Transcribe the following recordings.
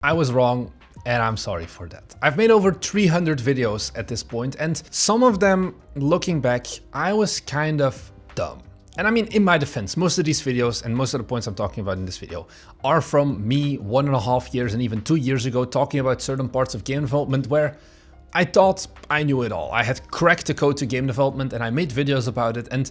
I was wrong, and I'm sorry for that. I've made over 300 videos at this point, and some of them, looking back, I was kind of dumb. And I mean, in my defense, most of these videos and most of the points I'm talking about in this video are from me 1.5 years and even 2 years ago talking about certain parts of game development where I thought I knew it all. I had cracked the code to game development and I made videos about it, and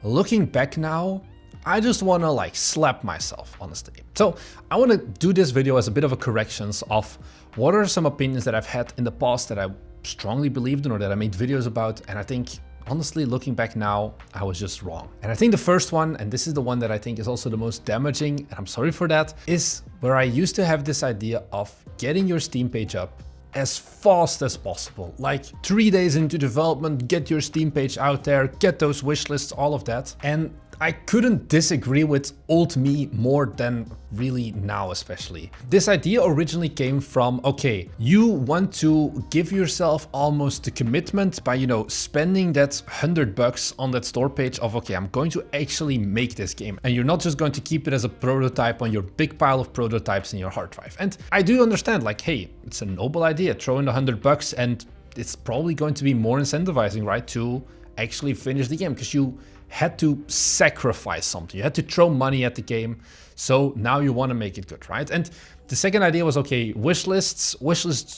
looking back now, I just want to like slap myself, honestly. So I want to do this video as a bit of a corrections of what are some opinions that I've had in the past that I strongly believed in or that I made videos about, and I think honestly, looking back now, I was just wrong. And I think the first one, and this is the one that I think is also the most damaging, and I'm sorry for that, is where I used to have this idea of getting your Steam page up as fast as possible. Like 3 days into development, get your Steam page out there, get those wish lists, all of that. And I couldn't disagree with old me more than really now especially. This idea originally came from, okay, you want to give yourself almost the commitment by, spending that $100 on that store page of, okay, I'm going to actually make this game. And you're not just going to keep it as a prototype on your big pile of prototypes in your hard drive. And I do understand, like, hey, it's a noble idea, throw in the $100 and it's probably going to be more incentivizing, right, to actually finish the game, because you had to sacrifice something. You had to throw money at the game. So now you want to make it good, right? And the second idea was, okay, wish lists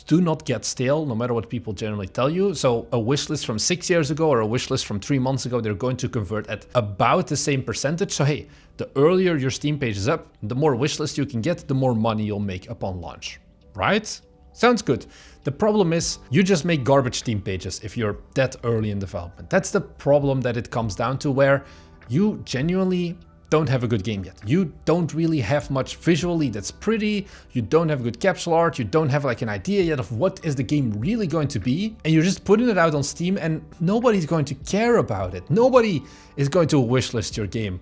do not get stale, no matter what people generally tell you. So a wish list from 6 years ago or a wish list from 3 months ago, they're going to convert at about the same percentage. So hey, the earlier your Steam page is up, the more wish lists you can get, the more money you'll make upon launch, right? Sounds good. The problem is you just make garbage Steam pages if you're that early in development. That's the problem that it comes down to, where you genuinely don't have a good game yet. You don't really have much visually that's pretty. You don't have good capsule art. You don't have like an idea yet of what is the game really going to be. And you're just putting it out on Steam and nobody's going to care about it. Nobody is going to wishlist your game.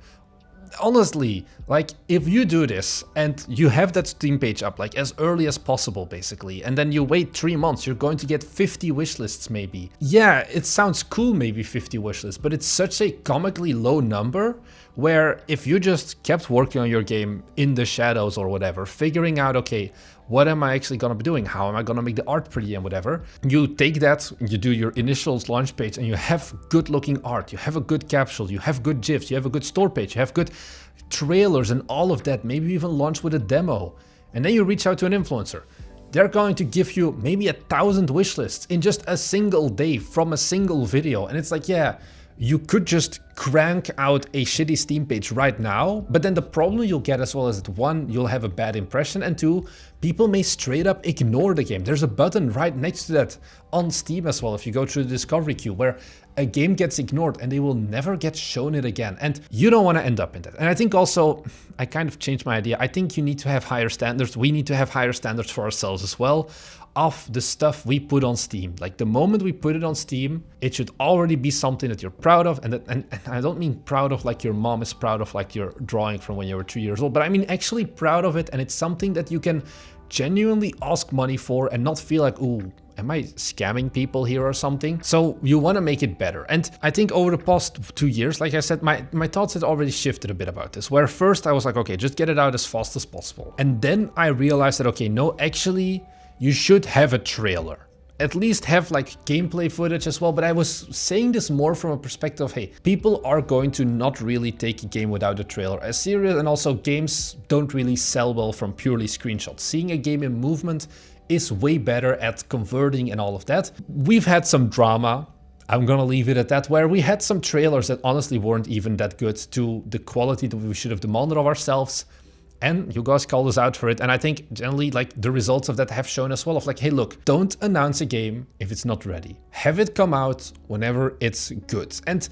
Honestly, like if you do this and you have that Steam page up like as early as possible basically, and then you wait 3 months, you're going to get 50 wishlists maybe. Yeah, it sounds cool, maybe 50 wishlists, but it's such a comically low number where if you just kept working on your game in the shadows or whatever, figuring out, okay, what am I actually gonna be doing? How am I gonna make the art pretty and whatever? You take that, you do your initial launch page and you have good looking art, you have a good capsule, you have good GIFs, you have a good store page, you have good trailers and all of that, maybe even launch with a demo. And then you reach out to an influencer. They're going to give you maybe 1,000 wish lists in just a single day from a single video. And it's like, yeah, you could just crank out a shitty Steam page right now, but then the problem you'll get as well is that 1, you'll have a bad impression, and 2, people may straight up ignore the game. There's a button right next to that on Steam as well, if you go through the discovery queue, where a game gets ignored and they will never get shown it again. And you don't want to end up in that. And I think also, I kind of changed my idea. I think you need to have higher standards. We need to have higher standards for ourselves as well, of the stuff we put on Steam. Like the moment we put it on Steam, it should already be something that you're proud of. And I don't mean proud of like your mom is proud of like your drawing from when you were 3 years old, but I mean actually proud of it. And it's something that you can genuinely ask money for and not feel like, ooh, am I scamming people here or something? So you want to make it better. And I think over the past 2 years, like I said, my thoughts had already shifted a bit about this, where first I was like, okay, just get it out as fast as possible. And then I realized that, okay, no, actually, you should have a trailer. At least have like gameplay footage as well, but I was saying this more from a perspective of, hey, people are going to not really take a game without a trailer as serious, and also games don't really sell well from purely screenshots. Seeing a game in movement is way better at converting and all of that. We've had some drama, I'm gonna leave it at that, where we had some trailers that honestly weren't even that good to the quality that we should have demanded of ourselves. And you guys called us out for it. And I think generally like the results of that have shown as well of like, hey, look, don't announce a game if it's not ready. Have it come out whenever it's good. And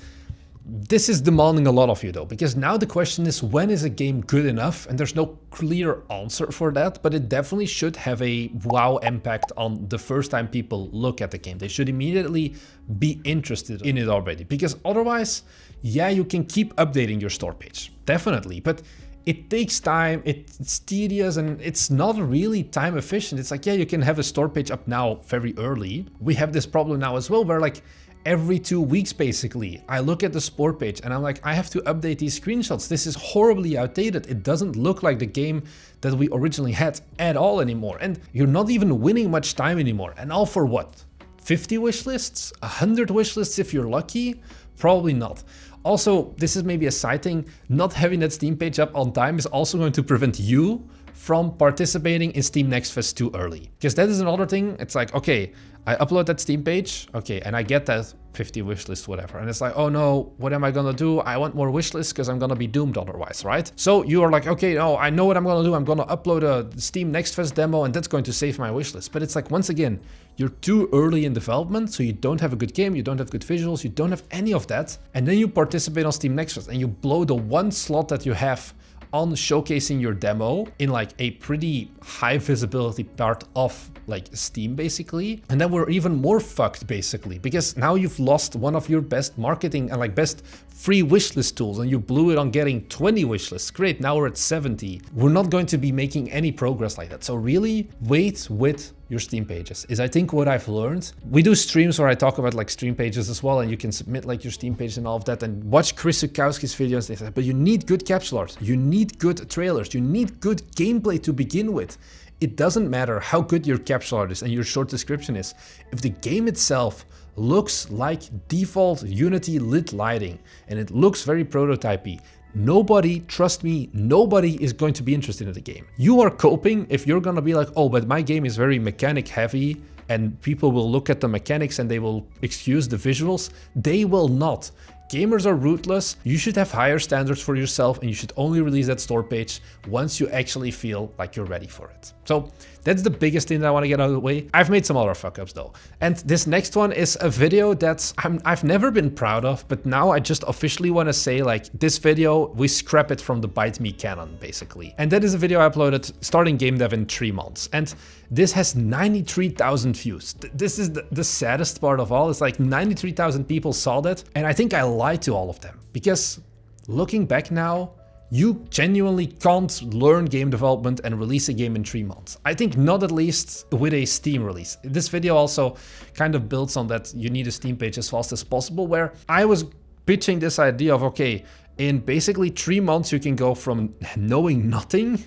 this is demanding a lot of you though, because now the question is, when is a game good enough? And there's no clear answer for that, but it definitely should have a wow impact on the first time people look at the game. They should immediately be interested in it already, because otherwise, yeah, you can keep updating your store page, definitely, but it takes time, it's tedious, and it's not really time efficient. It's like, yeah, you can have a store page up now very early. We have this problem now as well, where like every 2 weeks basically. I look at the sport page and I'm like, I have to update these screenshots. This is horribly outdated. It doesn't look like the game that we originally had at all anymore. And you're not even winning much time anymore. And all for what? 50 wish lists? 100 wish lists if you're lucky? Probably not. Also, this is maybe a side thing, not having that Steam page up on time is also going to prevent you from participating in Steam Next Fest too early. Because that is another thing. It's like, okay, I upload that Steam page, okay, and I get that 50 wishlist, whatever. And it's like, oh no, what am I gonna do? I want more wishlists because I'm gonna be doomed otherwise, right? So you are like, okay, no, I know what I'm gonna do. I'm gonna upload a Steam Next Fest demo and that's going to save my wishlist. But it's like, once again, you're too early in development, so you don't have a good game, you don't have good visuals, you don't have any of that. And then you participate on Steam Next Fest and you blow the one slot that you have on showcasing your demo in like a pretty high visibility part of like Steam basically. And then we're even more fucked basically, because now you've lost one of your best marketing and like best free wishlist tools and you blew it on getting 20 wishlists. Great, now we're at 70. We're not going to be making any progress like that. So really wait with your Steam pages is I think what I've learned. We do streams where I talk about like stream pages as well, and you can submit like your Steam page and all of that and watch Chris Zukowski's videos, but you need good capsule art, you need good trailers, you need good gameplay to begin with. It doesn't matter how good your capsule art is and your short description is. If the game itself looks like default Unity lit lighting and it looks very prototypey, nobody, trust me, nobody is going to be interested in the game. You are coping if you're gonna be like, oh, but my game is very mechanic heavy and people will look at the mechanics and they will excuse the visuals. They will not. Gamers are ruthless. You should have higher standards for yourself and you should only release that store page once you actually feel like you're ready for it. So that's the biggest thing that I want to get out of the way. I've made some other fuck ups though. And this next one is a video that I've never been proud of, but now I just officially want to say like this video, we scrap it from the Bite Me canon basically. And that is a video I uploaded starting game dev in 3 months. And this has 93,000 views. This is the saddest part of all. It's like 93,000 people saw that. And I think I lied to all of them because looking back now, you genuinely can't learn game development and release a game in 3 months. I think not, at least with a Steam release. This video also kind of builds on that. You need a Steam page as fast as possible, where I was pitching this idea of, okay, in basically 3 months, you can go from knowing nothing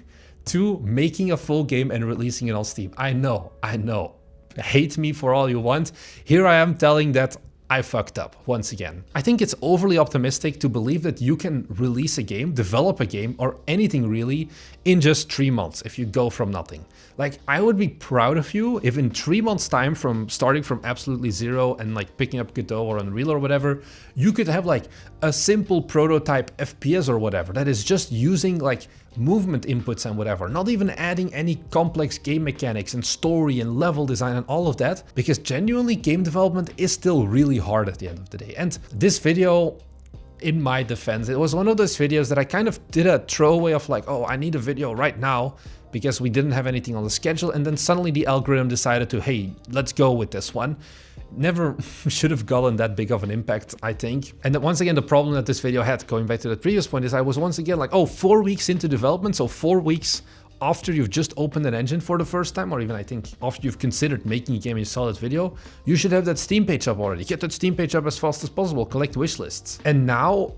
to making a full game and releasing it on Steam. I know. Hate me for all you want. Here I am telling that I fucked up once again. I think it's overly optimistic to believe that you can release a game, develop a game, or anything really in just 3 months if you go from nothing. Like, I would be proud of you if in 3 months time from starting from absolutely zero and like picking up Godot or Unreal or whatever, you could have like a simple prototype FPS or whatever that is just using like movement inputs and whatever, not even adding any complex game mechanics and story and level design and all of that, because genuinely game development is still really hard at the end of the day. And this video, in my defense, it was one of those videos that I kind of did a throwaway of like, oh, I need a video right now because we didn't have anything on the schedule, and then suddenly the algorithm decided to, hey, let's go with this one. Never should have gotten that big of an impact, I think. And once again, the problem that this video had, going back to the previous point, is I was once again like, oh, 4 weeks into development, so 4 weeks after you've just opened an engine for the first time, or even I think after you've considered making a game in solid video, you should have that Steam page up already. Get that Steam page up as fast as possible, collect wish lists. And now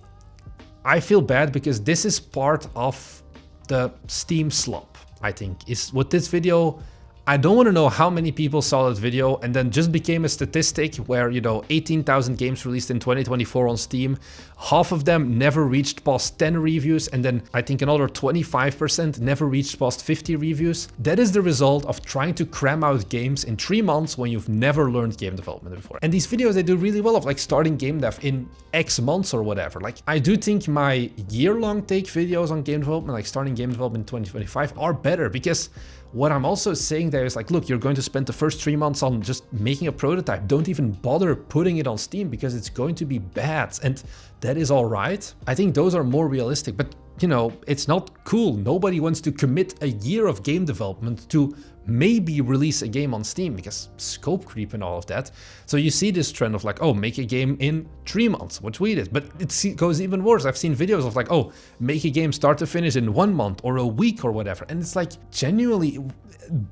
I feel bad because this is part of the Steam slump, I think, is what this video. I don't want to know how many people saw that video and then just became a statistic where, you know, 18,000 games released in 2024 on Steam, half of them never reached past 10 reviews, and then I think another 25% never reached past 50 reviews. That is the result of trying to cram out games in 3 months when you've never learned game development before. And these videos, they do really well of like starting game dev in X months or whatever. Like, I do think my year-long take videos on game development, like starting game development in 2025, are better, because what I'm also saying there is like, look, you're going to spend the first 3 months on just making a prototype. Don't even bother putting it on Steam because it's going to be bad, and that is all right. I think those are more realistic, but you know, it's not cool. Nobody wants to commit a year of game development to maybe release a game on Steam, because scope creep and all of that. So you see this trend of like, oh, make a game in 3 months, which we did. But it goes even worse. I've seen videos of like, oh, make a game start to finish in 1 month or a week or whatever. And it's like, genuinely,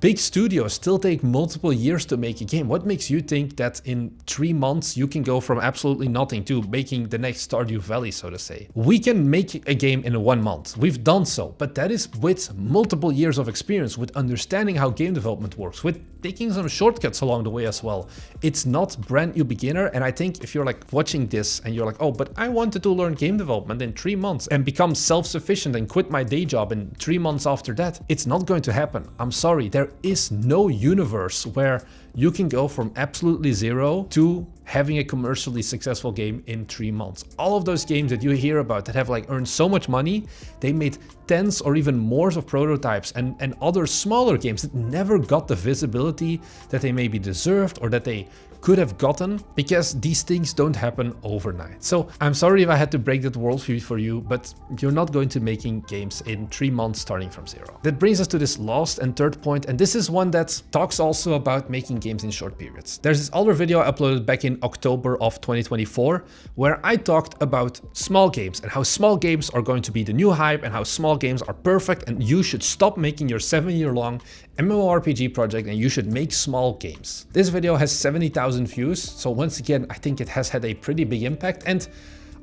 big studios still take multiple years to make a game. What makes you think that in 3 months you can go from absolutely nothing to making the next Stardew Valley, so to say? We can make a game in 1 month. We've done so, but that is with multiple years of experience, with understanding how game development works, with taking some shortcuts along the way as well. It's not brand new beginner. And I think if you're like watching this and you're like, oh, but I wanted to learn game development in 3 months and become self-sufficient and quit my day job in 3 months after that, it's not going to happen. I'm sorry. There is no universe where you can go from absolutely zero to having a commercially successful game in 3 months. All of those games that you hear about that have like earned so much money, they made tens or even more of prototypes and other smaller games that never got the visibility that they maybe deserved or that they could have gotten, because these things don't happen overnight. So I'm sorry if I had to break that worldview for you, but you're not going to making games in 3 months starting from zero. That brings us to this last and third point, and this is one that talks also about making games in short periods. There's this other video I uploaded back in October of 2024 where I talked about small games and how small games are going to be the new hype and how small games are perfect and you should stop making your 7-year-long MMORPG project and you should make small games. This video has 70,000 views, so once again I think it has had a pretty big impact, and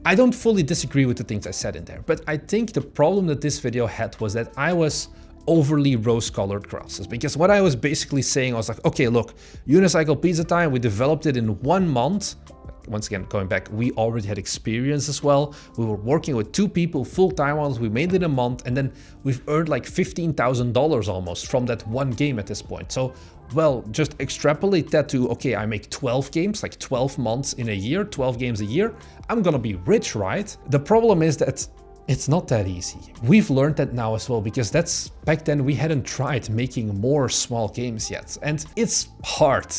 I don't fully disagree with the things I said in there, but I think the problem that this video had was that I was overly rose-colored glasses, because what I was basically saying, I was like, okay, look, Unicycle Pizza Time, we developed it in 1 month. Once again, going back, we already had experience as well. We were working with 2 people full-time on it. We made it in a month, and then we've earned like $15,000 almost from that one game at this point. So, well, just extrapolate that to, okay, I make 12 games, like 12 months in a year, 12 games a year. I'm gonna be rich, right? The problem is that it's not that easy. We've learned that now as well, because that's back then we hadn't tried making more small games yet. And it's hard,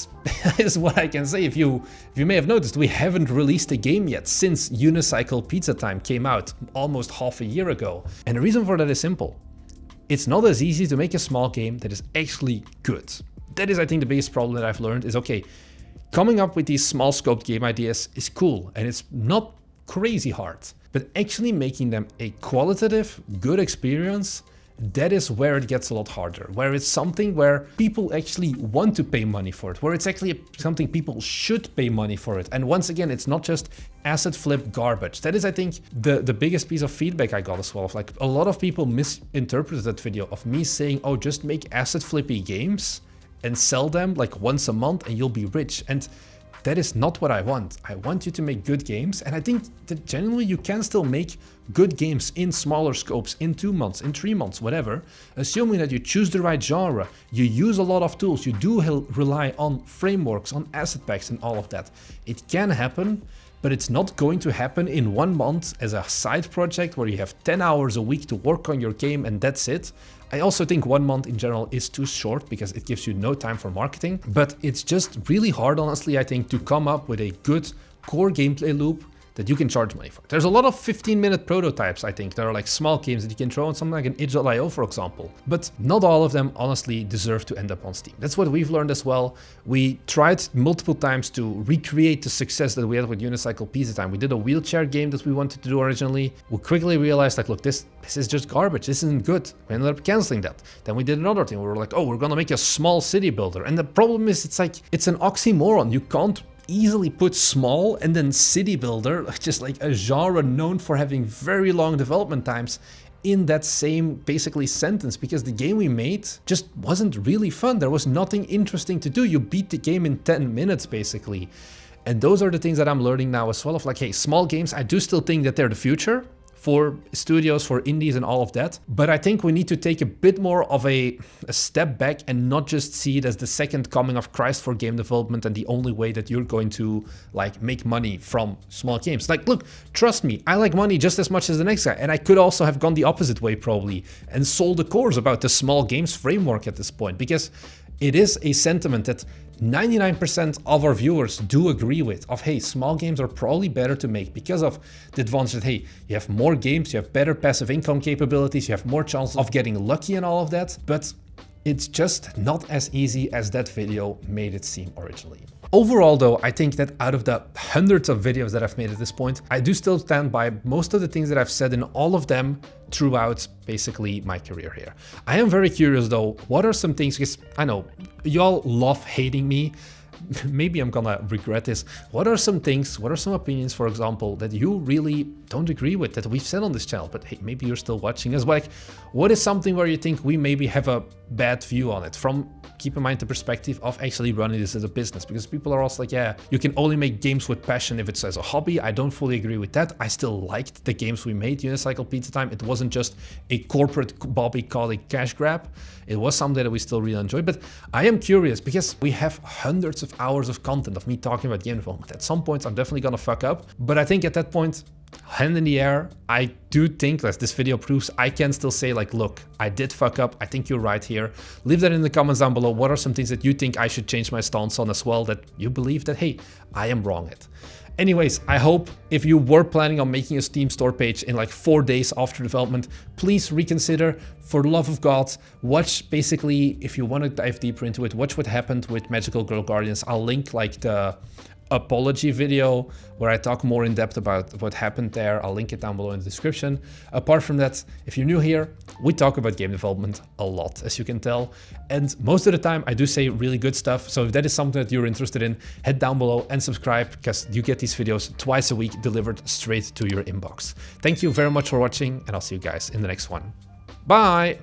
is what I can say. If you may have noticed, we haven't released a game yet since Unicycle Pizza Time came out almost half a year ago. And the reason for that is simple. It's not as easy to make a small game that is actually good. That is, I think, the biggest problem that I've learned is, okay, coming up with these small scoped game ideas is cool and it's not crazy hard. But actually making them a qualitative, good experience, that is where it gets a lot harder. Where it's something where people actually want to pay money for it. Where it's actually something people should pay money for it. And once again, it's not just asset flip garbage. That is, I think, the biggest piece of feedback I got as well. Of like, a lot of people misinterpreted that video of me saying, oh, just make asset flippy games and sell them like once a month and you'll be rich. And that is not what I want. I want you to make good games, and I think that generally you can still make good games in smaller scopes, in 2 months, in 3 months, whatever, assuming that you choose the right genre, you use a lot of tools, you do rely on frameworks, on asset packs and all of that. It can happen, but it's not going to happen in 1 month as a side project where you have 10 hours a week to work on your game and that's it. I also think 1 month in general is too short because it gives you no time for marketing, but it's just really hard, honestly, I think, to come up with a good core gameplay loop that you can charge money for. There's a lot of 15-minute prototypes, I think. There are like small games that you can throw on something like an itch.io, for example. But not all of them, honestly, deserve to end up on Steam. That's what we've learned as well. We tried multiple times to recreate the success that we had with Unicycle Pizza Time. We did a wheelchair game that we wanted to do originally. We quickly realized, like, look, this is just garbage. This isn't good. We ended up canceling that. Then we did another thing. We were like, oh, we're gonna make a small city builder. And the problem is, it's like, it's an oxymoron. You can't easily put small and then city builder, just like a genre known for having very long development times, in that same basically sentence, because the game we made just wasn't really fun. There was nothing interesting to do. You beat the game in 10 minutes basically. And those are the things that I'm learning now as well, of like, hey, small games, I do still think that they're the future for studios, for indies and all of that. But I think we need to take a bit more of a step back and not just see it as the second coming of Christ for game development and the only way that you're going to like make money from small games. Like, look, trust me, I like money just as much as the next guy. And I could also have gone the opposite way probably and sold a course about the small games framework at this point, because it is a sentiment that 99% of our viewers do agree with, of hey, small games are probably better to make because of the advantage that, hey, you have more games, you have better passive income capabilities, you have more chances of getting lucky and all of that. But It's just not as easy as that video made it seem originally. Overall though, I think that out of the hundreds of videos that I've made at this point, I do still stand by most of the things that I've said in all of them throughout basically my career here. I am very curious though, what are some things, because I know y'all love hating me, maybe I'm gonna regret this. What are some things, what are some opinions, for example, that you really don't agree with that we've said on this channel, but hey, maybe you're still watching us. Like, what is something where you think we maybe have a bad view on it from, keep in mind the perspective of actually running this as a business? Because people are also like, yeah, you can only make games with passion if it's as a hobby. I don't fully agree with that. I still liked the games we made Unicycle Pizza Time. It wasn't just a corporate Bobby Collie cash grab. It was something that we still really enjoy. But I am curious because we have hundreds of hours of content of me talking about game development. At some points, I'm definitely gonna fuck up. But I think at that point, hand in the air, I do think, as this video proves, I can still say like, look, I did fuck up. I think you're right here. Leave that in the comments down below. What are some things that you think I should change my stance on as well, that you believe that, hey, I am wrong at? Anyways, I hope if you were planning on making a Steam store page in like 4 days after development, please reconsider. For the love of God, watch basically, if you want to dive deeper into it, watch what happened with Magical Girl Guardians. I'll link like the apology video where I talk more in depth about what happened there. I'll link it down below in the description. Apart from that, if you're new here, we talk about game development a lot, as you can tell. And most of the time I do say really good stuff. So if that is something that you're interested in, head down below and subscribe, because you get these videos twice a week delivered straight to your inbox. Thank you very much for watching, and I'll see you guys in the next one. Bye!